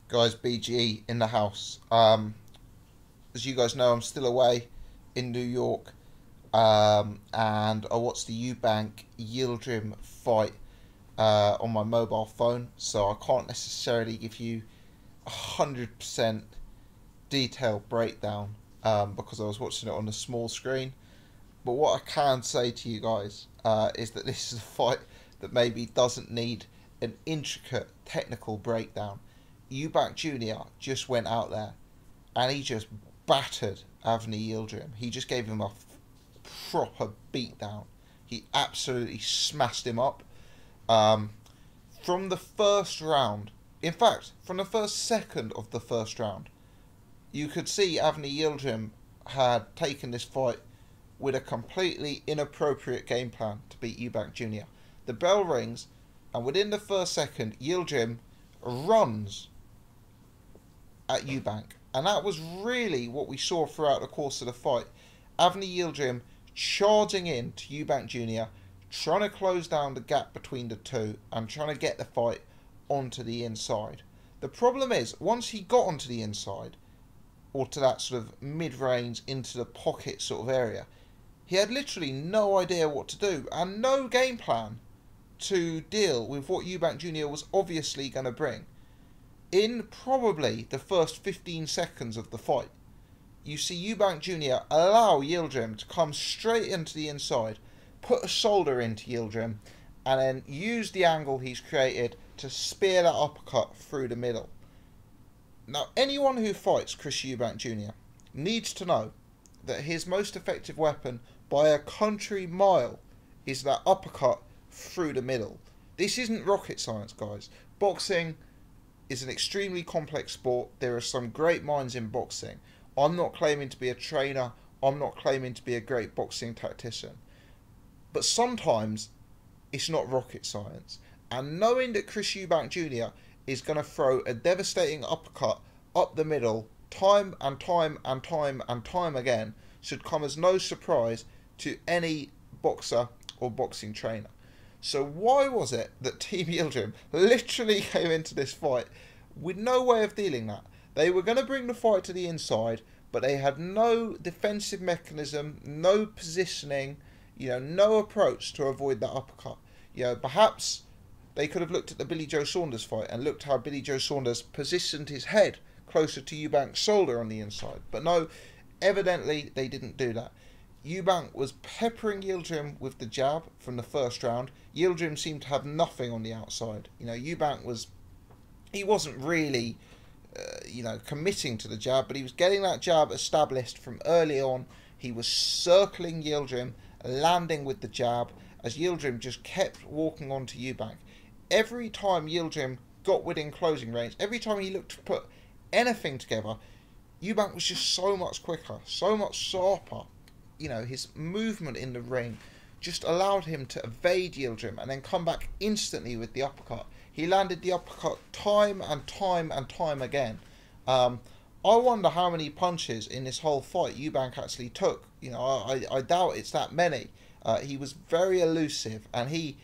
Guys, BGE in the house. As you guys know, I'm still away in New York, and I watched the Eubank Yildirim fight on my mobile phone, so I can't necessarily give you 100% detailed breakdown because I was watching it on a small screen. But what I can say to you guys is that this is a fight that maybe doesn't need an intricate technical breakdown. Eubank Jr. just went out there and he just battered Avni Yildirim. He just gave him a proper beatdown. He absolutely smashed him up. From the first round, in fact, from the first second of the first round, you could see Avni Yildirim had taken this fight with a completely inappropriate game plan to beat Eubank Jr. The bell rings, and within the first second, Yildirim runs at Eubank. And that was really what we saw throughout the course of the fight. Avni Yildirim charging in to Eubank Jr., trying to close down the gap between the two and trying to get the fight onto the inside. The problem is, once he got onto the inside, or to that sort of mid-range into the pocket sort of area, he had literally no idea what to do and no game plan to deal with what Eubank Jr. was obviously going to bring. In probably the first 15 seconds of the fight, you see Eubank Jr. allow Yildirim to come straight into the inside, put a shoulder into Yildirim, and then use the angle he's created to spear that uppercut through the middle. Now, anyone who fights Chris Eubank Jr. needs to know that his most effective weapon by a country mile is that uppercut through the middle. This isn't rocket science, guys. Boxing is an extremely complex sport. There are some great minds in boxing. I'm not claiming to be a trainer. I'm not claiming to be a great boxing tactician. But sometimes it's not rocket science. And knowing that Chris Eubank Jr. is going to throw a devastating uppercut up the middle time and time and time and time again should come as no surprise to any boxer or boxing trainer. So why was it that Team Yildirim literally came into this fight with no way of dealing that? They were going to bring the fight to the inside, but they had no defensive mechanism, no positioning, no approach to avoid that uppercut. Perhaps they could have looked at the Billy Joe Saunders fight and looked how Billy Joe Saunders positioned his head closer to Eubank's shoulder on the inside. But no, evidently they didn't do that. Eubank was peppering Yildirim with the jab from the first round. Yildirim seemed to have nothing on the outside. Eubank wasn't really, committing to the jab, but he was getting that jab established from early on. He was circling Yildirim, landing with the jab, as Yildirim just kept walking on to Eubank. Every time Yildirim got within closing range, every time he looked to put anything together, Eubank was just so much quicker, so much sharper. His movement in the ring just allowed him to evade Yildirim and then come back instantly with the uppercut. He landed the uppercut time and time and time again. I wonder how many punches in this whole fight Eubank actually took. I doubt it's that many. He was very elusive, and he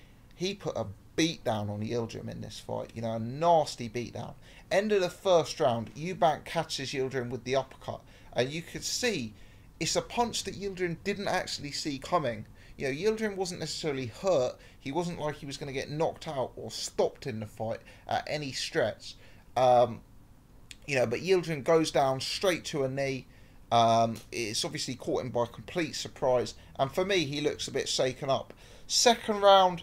put a beatdown on Yildirim in this fight. A nasty beatdown. End of the first round, Eubank catches Yildirim with the uppercut, and you could see it's a punch that Yildirim didn't actually see coming. Yildirim wasn't necessarily hurt. He wasn't like he was going to get knocked out or stopped in the fight at any stretch. But Yildirim goes down straight to a knee. It's obviously caught him by complete surprise. And for me, he looks a bit shaken up. Second round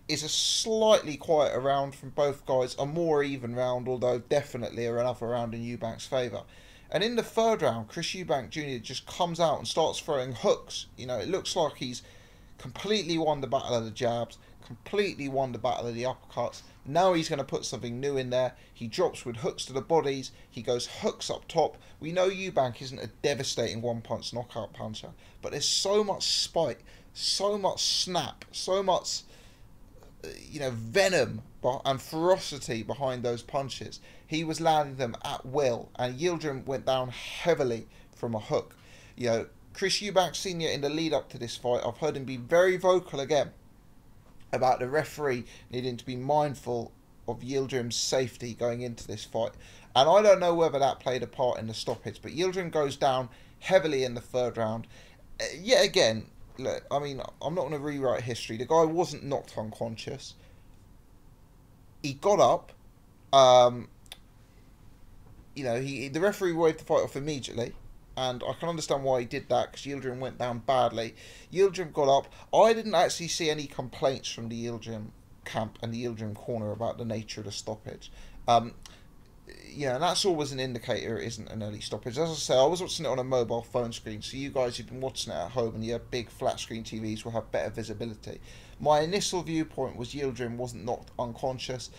is a slightly quieter round from both guys. A more even round, although definitely another round in Eubank's favour. And in the third round, Chris Eubank Jr. just comes out and starts throwing hooks. It looks like he's completely won the battle of the jabs, completely won the battle of the uppercuts. Now he's going to put something new in there. He drops with hooks to the bodies. He goes hooks up top. We know Eubank isn't a devastating one-punch knockout puncher, but there's so much spite, so much snap, so much venom and ferocity behind those punches. He was landing them at will, and Yildirim went down heavily from a hook. Chris Eubank Sr. in the lead up to this fight, I've heard him be very vocal again about the referee needing to be mindful of Yildirim's safety going into this fight. And I don't know whether that played a part in the stoppage, but Yildirim goes down heavily in the third round. Yet again, look, I mean, I'm not going to rewrite history. The guy wasn't knocked unconscious. He got up. You know, the referee waved the fight off immediately. And I can understand why he did that, because Yildirim went down badly. Yildirim got up. I didn't actually see any complaints from the Yildirim camp and the Yildirim corner about the nature of the stoppage. You know, and that's always an indicator it isn't an early stoppage. As I say, I was watching it on a mobile phone screen, so you guys who've been watching it at home and you have big flat screen TVs will have better visibility. My initial viewpoint was Yildirim wasn't knocked unconscious.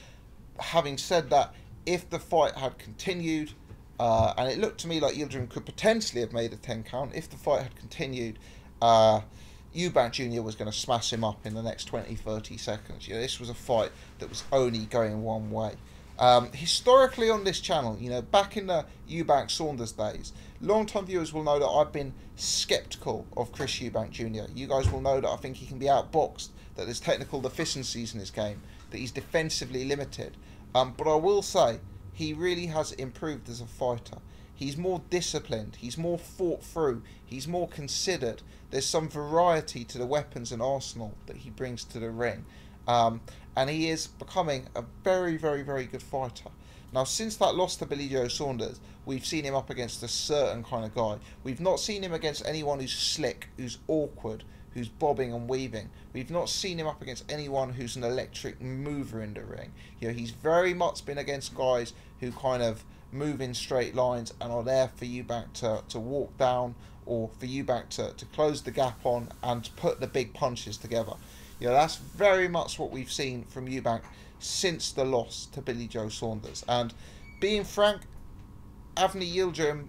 Having said that, if the fight had continued, and it looked to me like Yildirim could potentially have made a 10 count. If the fight had continued, Eubank Jr. was going to smash him up in the next 20-30 seconds. You know, this was a fight that was only going one way. Historically on this channel, you know, back in the Eubank Saunders days, long-time viewers will know that I've been sceptical of Chris Eubank Jr. You guys will know that I think he can be outboxed, that there's technical deficiencies in his game, that he's defensively limited. But I will say, he really has improved as a fighter. He's more disciplined, he's more thought through, he's more considered. There's some variety to the weapons and arsenal that he brings to the ring. And he is becoming a very, very, very good fighter. Now, since that loss to Billy Joe Saunders, we've seen him up against a certain kind of guy. We've not seen him against anyone who's slick, who's awkward, who's bobbing and weaving. We've not seen him up against anyone who's an electric mover in the ring. You know, he's very much been against guys who kind of move in straight lines and are there for Eubank to walk down, or for Eubank to close the gap on and to put the big punches together. You know, that's very much what we've seen from Eubank since the loss to Billy Joe Saunders. And being frank, Avni Yildirim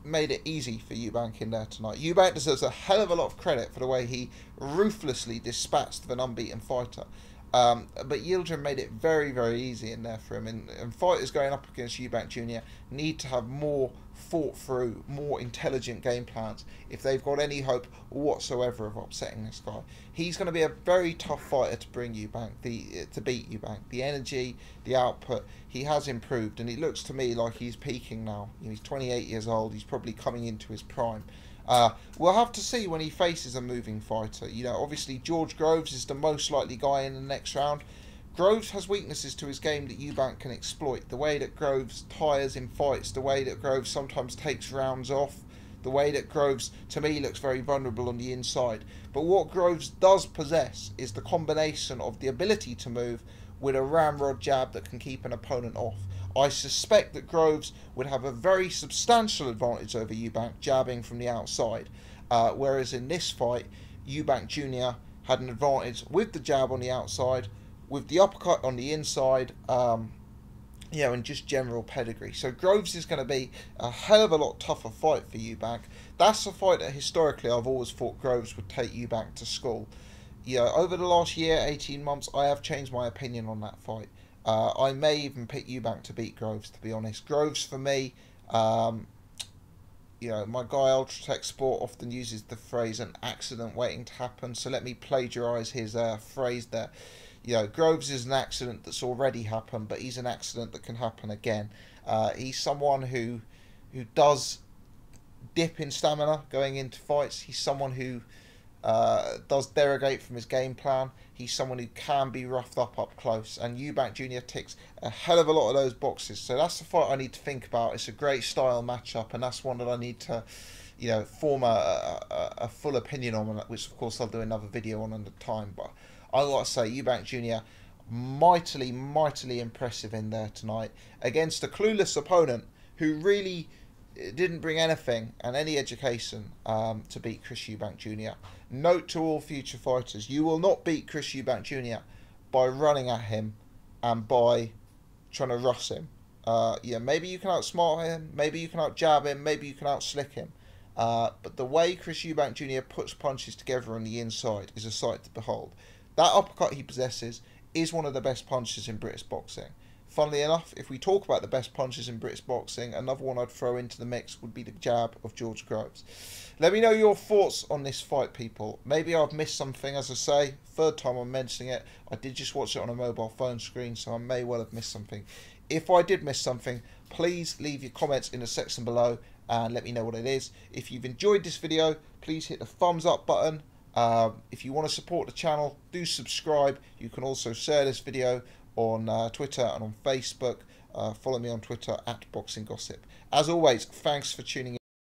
made it easy for Eubank in there tonight. Eubank deserves a hell of a lot of credit for the way he ruthlessly dispatched an unbeaten fighter. But Yildirim made it very, very easy in there for him. And fighters going up against Eubank Jr. need to have more thought through, more intelligent game plans if they've got any hope whatsoever of upsetting this guy. He's going to be a very tough fighter to bring Eubank, to beat Eubank. The energy, the output, he has improved, and it looks to me like he's peaking now. You know, he's 28 years old. He's probably coming into his prime. We'll have to see when he faces a moving fighter. You know, obviously George Groves is the most likely guy in the next round. Groves has weaknesses to his game that Eubank can exploit. The way that Groves tires in fights, the way that Groves sometimes takes rounds off, the way that Groves, to me, looks very vulnerable on the inside. But what Groves does possess is the combination of the ability to move with a ramrod jab that can keep an opponent off. I suspect that Groves would have a very substantial advantage over Eubank jabbing from the outside, whereas in this fight, Eubank Jr. had an advantage with the jab on the outside, with the uppercut on the inside, you know, and just general pedigree. So Groves is going to be a hell of a lot tougher fight for Eubank. That's a fight that historically I've always thought Groves would take Eubank to school. You know, over the last year, 18 months, I have changed my opinion on that fight. I may even pick Eubank to beat Groves, to be honest. Groves, for me, you know, my guy Ultratech Sport often uses the phrase an accident waiting to happen, so let me plagiarise his phrase there. You know, Groves is an accident that's already happened, but he's an accident that can happen again. He's someone who does dip in stamina going into fights. He's someone who does derogate from his game plan. He's someone who can be roughed up close, and Eubank Jr. ticks a hell of a lot of those boxes. So that's the fight I need to think about. It's a great style matchup, and that's one that I need to, you know, form a full opinion on, which of course I'll do another video on another time. But I gotta say, Eubank Jr. mightily, mightily impressive in there tonight against a clueless opponent who really didn't bring anything and any education to beat Chris Eubank Jr. Note to all future fighters, you will not beat Chris Eubank Jr. by running at him and by trying to rush him. Yeah, maybe you can outsmart him, maybe you can out-jab him, maybe you can out-slick him. But the way Chris Eubank Jr. puts punches together on the inside is a sight to behold. That uppercut he possesses is one of the best punches in British boxing. Funnily enough, if we talk about the best punches in British boxing, another one I'd throw into the mix would be the jab of George Groves. Let me know your thoughts on this fight, people. Maybe I've missed something, as I say. Third time I'm mentioning it. I did just watch it on a mobile phone screen, so I may well have missed something. If I did miss something, please leave your comments in the section below and let me know what it is. If you've enjoyed this video, please hit the thumbs up button. If you want to support the channel, do subscribe. You can also share this video on Twitter and on Facebook. Follow me on Twitter @BoxingGossip. As always, thanks for tuning in.